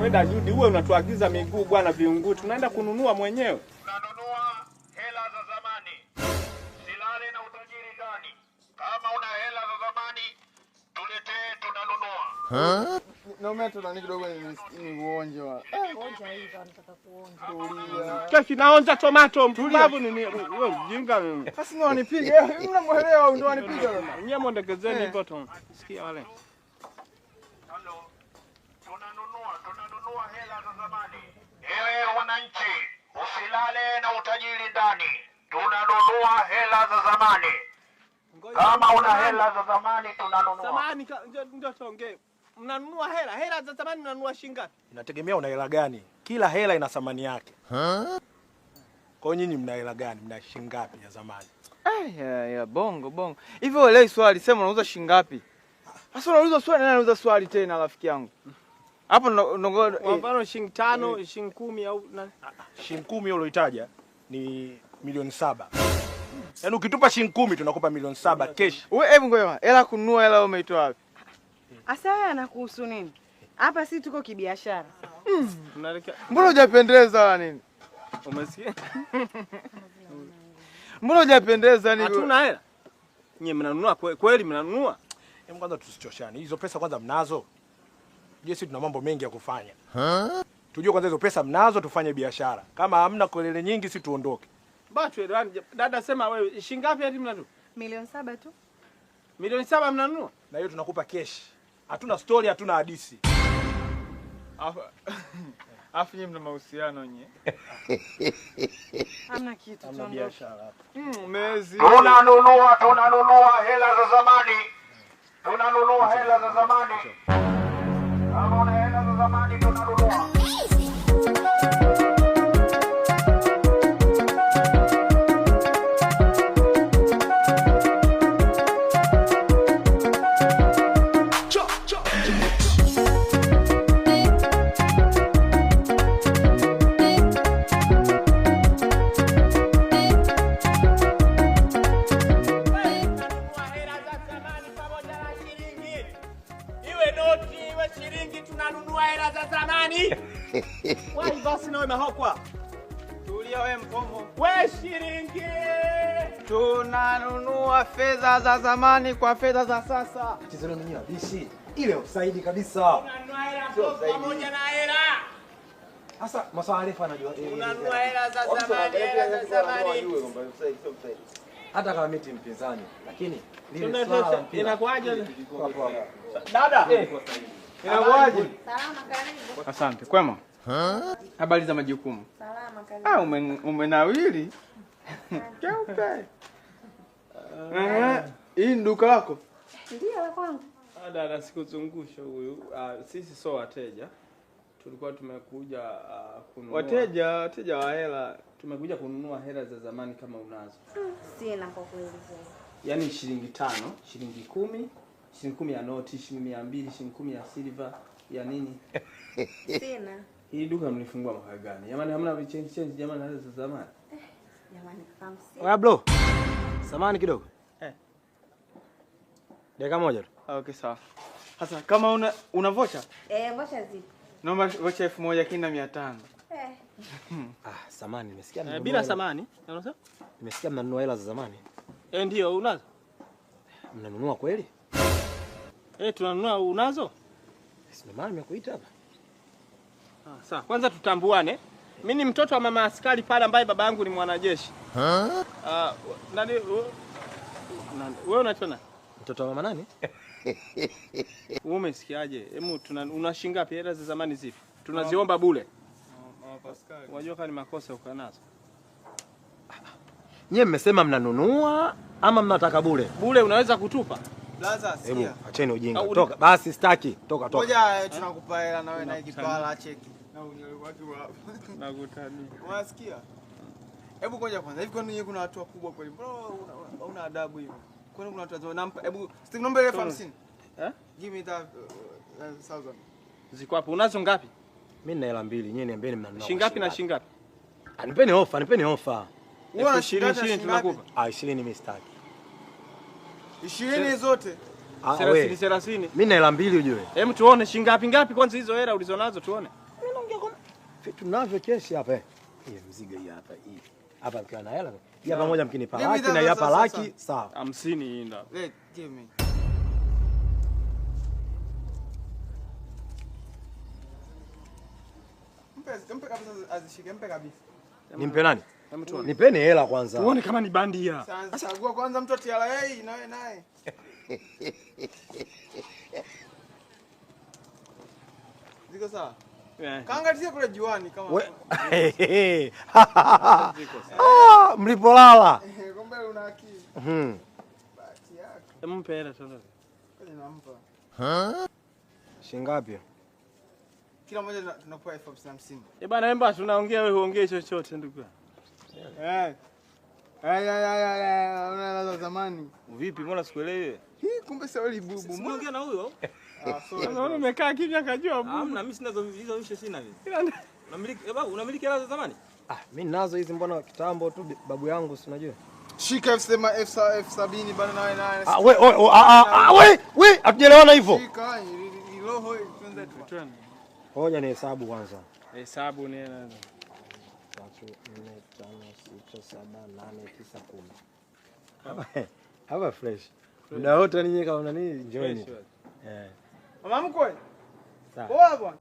Wewe Judi wewe unatuagiza miguu bwana viunguu. Tunaenda kununua mwenyewe. Tunanunua hela za zamani. Silale na utajiri ndani. Kama una hela za zamani, tuletee tunanunua. Na umeto nani kidogo ni uonje wa. Uonje hivi anataka kuonja. Kesi naonja tomato mpumbavu nini? Wewe mjinga mimi. Sasa ndio wanipige. Mnamuelewa ndio wanipiga. Nyie mondekezeni hivyo tu. Sikia wale. Halo. Tunanunua hela za zamani. Ewe wananchi, usilale na utajiri ndani. Tunanunua hela za zamani. Kama una hela za zamani tunanunua. Zamani ndio tuongee. Mnanunua hela za zamani mnanunua shilingi ngapi? Inategemea una hela gani. Kila hela ina thamani yake. Kwa nyinyi mna hela gani? Mna shilingi ngapi ya zamani? Ya bongo. Hivyo wewe swali sema unauza shilingi ngapi? Sasa unauliza swali nani anauza swali tena rafiki yangu? Hapo ndo kwa mfano shilingi 5, shilingi 10 au shilingi 10 uloitaja ni milioni 7. Yaani ukitupa shilingi 10 tunakupa milioni 7 cash. Wewe hebu ngoja. Hela kununua hela umeitoa wapi? Asa wewe anakuhusu nini? Hapa si tuko kibiashara. Mbona hujapendeza wala nini? Umesikia? Mbona hujapendeza nini? Hatuna hela. Nyie mnanunua kweli mnanunua? Hebu kwanza tusichoshane. Hizo pesa kwanza mnazo? Je, sisi tuna mambo mengi ya kufanya. Tujue kwanza hizo pesa mnazo tufanye biashara. Kama hamna kelele nyingi sisi tuondoke. Batu dada sema wewe shilingi ngapi hadi mnanunua? Milioni 7 tu. Milioni 7 mnanunua? Na hiyo tunakupa cash. Hatuna story, hatuna hadithi. Afu nyinyi mna mahusiano nyinyi. Hamna kitu tu. Biashara hapa. Mezi. Tunanunua hela za zamani. Tunanunua hela za zamani. Kama una hela za zamani tunanunua. Tunanunua hela za zamani. Wai basi nawe mahokwa. Tulia wewe mkomo. Wewe shilingi. Tunanunua fedha za zamani kwa fedha za sasa. Tatizo lenu ni hadithi. Ile usaidi kabisa. Tunanunua hela pamoja na hela. Sasa Masarifa anajua. Tunanunua hela za zamani, hela za zamani. Hata kama miti mpinzani, lakini lile swala inakuaje? Dada. Inakuaje? Salama karibu. Asante. Kwema? Habari za majukumu? Salama karibu. Umenawili? Keupe. Hii ni duka lako? Ndio la kwangu. Dada sikuzungusha huyu. Sisi sio wateja. Tulikuwa tumekuja kununua. Wateja wa hela. Tumekuja kununua hela za zamani kama unazo. Sina kwa kuelezea. Yaani shilingi 5, shilingi 10, shilingi 10 ya noti, shilingi 200, shilingi 10 ya silver, ya nini? Sina. Hii duka mlifungua mwaka gani? Jamani hamna change jamani hela za zamani. Jamani kama si. Oya bro. Samani kidogo. Dakika moja tu. Okay sawa. Sasa kama una vocha? Vocha zipi? Naomba vocha 1500. Samani nimesikia mnanunua. Bila samani, unasema? Nimesikia mnanunua hela za zamani. Ndio unazo. Mnanunua kweli? Tunanunua unazo? Sio maana nimekuita hapa. Sawa. Kwanza tutambuane. Mimi ni mtoto wa mama askari pale ambaye baba yangu ni mwanajeshi. Nani wewe unaitwa nani? Mtoto wa mama nani? Wewe umesikiaje? Hebu una shilingi ngapi hela za zamani zipi? Tunaziomba bure. Mama askari. Unajua kama ni makosa uko nazo. Nyie mmesema mnanunua ama mnataka bure? Bure unaweza kutupa. Blaza sikia. Hebu acheni ujinga. Toka basi sitaki. Toka. Ngoja tunakupa hela na wewe na ikipala cheki. Na unyewe watu hapo. Nakutani. Unasikia? Hebu ngoja kwanza. Hivi kwani kuna watu wakubwa kweli? Bro, una adabu hivi. Kwani kuna watu nampa hebu Steve nomba ile 50. Give me that 1000. Ziko hapo. Unazo ngapi? Mimi nina hela 2. Nyie niambieni mnanunua. Shilingi ngapi na shilingi ngapi? Nipeni ofa. Wewe una shilingi tunakupa. 20 mimi sitaki. 20 zote. 30. Mimi na hela 2 ujue. Hebu tuone shilingi ngapi kwanza hizo hela ulizonazo tuone. Vitu navyo keshi hapa eh. Hii mzigo hii hapa hii. Hapa mkiwa na hela. Hii hapa moja mkinipa laki na hii hapa laki, sawa. 50 hii ndio. Give me. Mpe kabisa azishike, mpe kabisa. Nimpe nani? Nipeni hela kwanza. Uone kama ni bandia. Sasa chagua kwanza mtu atiala yeye na wewe naye. Ziko sawa? Kaangalia kule juani kama. Mlipolala. Kumbe una akili. Bahati yako. Mpe hela sasa. Nampa. Shingapi? Kila mmoja tunakupa 50,000. Bwana Emba tunaongea wewe huongee chochote ndugu. Unaanza zamani. Vipi mbona sikuelewi? Hii kumbe sio ile bubu. Unaongea na huyo? Unaona umekaa kimya kajua bubu. Hamna, mimi sina hizo wishe sina hivi. Unamiliki hela za zamani? Mimi nazo hizi mbona kitambo tu babu yangu si unajua. Shika F70 bana nawe naye. We, hatujaelewana hivyo. Shika roho tuanze tu. Ngoja ni hesabu kwanza. Hesabu ni hela. 3, 4, 5, 6, 7, 8, 9, 10. Hapa fresh. Muda wote ninyi kama nani enjoy. Mama mkwe. Sawa. Poa bwana.